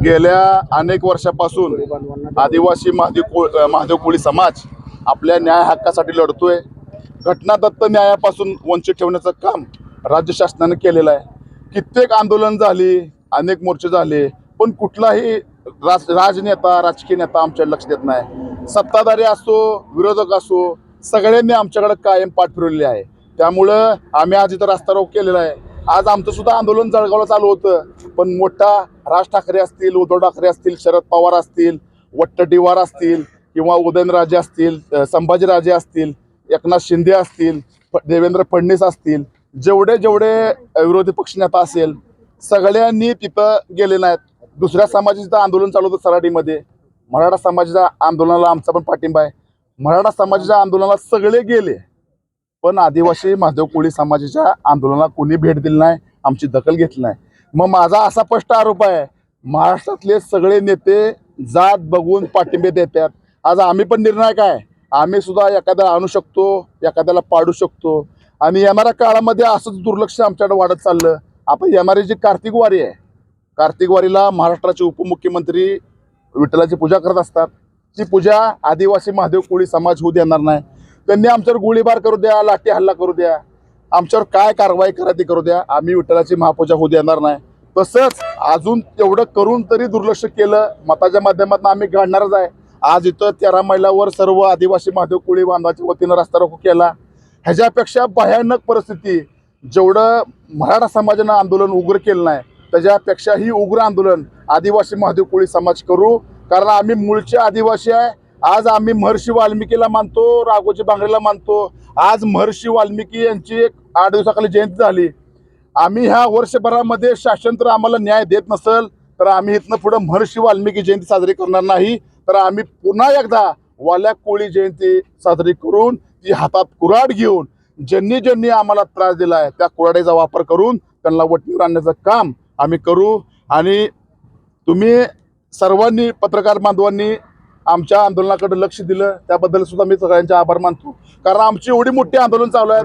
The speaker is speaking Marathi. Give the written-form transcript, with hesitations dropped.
गेल्या अनेक वर्षापासून आदिवासी महादेव कोळी समाज आपल्या न्याय हक्कासाठी लढतोय। घटनादत्त न्यायापासून वंचित ठेवण्याचं काम राज्य शासनाने केलेलं आहे। कित्येक आंदोलन झाली, अनेक मोर्चे झाले, पण कुठलाही राजनेता राजकीय नेता आमच्या लक्ष देत नाही। सत्ताधारी असो विरोधक असो सगळ्यांनी आमच्याकडे कायम पाठ फिरवलेली आहे। त्यामुळं आम्ही आज इथं रस्ता रोको केलेला आहे। आज आमचं सुद्धा आंदोलन जळगावला चालू होतं, पण मोठा राज ठाकरे असतील, उद्धव ठाकरे असतील, शरद पवार असतील, वट्टटीवार असतील किंवा उदयनराजे असतील, संभाजीराजे असतील, एकनाथ शिंदे असतील, देवेंद्र फडणवीस असतील, जेवढे विरोधी पक्षनेता असेल सगळ्यांनी तिथं गेले नाहीत। दुसऱ्या समाजाचं आंदोलन चालू होतं सराटीमध्ये, मराठा समाजाच्या आंदोलनाला आमचा पण पाठिंबा आहे। मराठा समाजाच्या आंदोलनाला सगळे गेले, पण आदिवासी महादेव कोळी समाजाच्या आंदोलनाला कोणी भेट दिली नाही, आमची दखल घेतली नाही। मग माझा असा स्पष्ट आरोप आहे, महाराष्ट्रातले सगळे नेते जात बघून पाठिंबे देतात। आज आम्ही पण निर्णायक आहे, आम्ही सुद्धा एखाद्याला आणू शकतो, एखाद्याला पाडू शकतो। आणि येणाऱ्या काळामध्ये असंच दुर्लक्ष आमच्याकडे वाढत चाललं। आता येणारी जी कार्तिक वारी आहे, कार्तिक वारीला महाराष्ट्राचे उपमुख्यमंत्री विठ्ठलाची पूजा करत असतात। ती पूजा आदिवासी महादेव कोळी समाज होऊ देणार नाही। त्यांनी आमच्यावर गोळीबार करू द्या, लाठी हल्ला करू द्या, आमच्यावर काय कारवाई करा ती करू द्या, आम्ही विठ्ठलाची महापूजा होऊ देणार नाही। तसंच अजून एवढं करून तरी दुर्लक्ष केलं, मताच्या माध्यमातून आम्ही काढणारच आहे। आज इथं 13 मैलावर सर्व आदिवासी महादेव कोळी बांधवाच्या वतीनं रस्ता रोको केला। ह्याच्यापेक्षा भयानक परिस्थिती, जेवढं मराठा समाजानं आंदोलन उग्र केलं नाही त्याच्यापेक्षाही उग्र आंदोलन आदिवासी महादेव कोळी समाज करू। कारण आम्ही मूळचे आदिवासी आहे। आज आम्ही महर्षी वाल्मिकीला मानतो, राघोजी बांगरेला मानतो। आज महर्षी वाल्मिकी यांची 8 दिवसाखाली जयंती झाली। आम्ही ह्या वर्षभरामध्ये शासन तर आम्हाला न्याय देत नसेल तर आम्ही इथनं पुढे महर्षी वाल्मिकी जयंती साजरी करणार नाही, तर आम्ही पुन्हा एकदा वाल्या कोळी जयंती साजरी करून ती हातात कुऱ्हाड घेऊन ज्यांनी आम्हाला त्रास दिला आहे त्या कुऱ्हाडीचा वापर करून त्यांना वठणीवर आणण्याचं काम आम्ही करू। आणि तुम्ही सर्वांनी पत्रकार बांधवांनी आमच्या आंदोलनाकडे लक्ष दिलं त्याबद्दल सुद्धा मी सगळ्यांचे आभार मानतो। कारण आमची एवढी मोठी आंदोलन चालू आहे।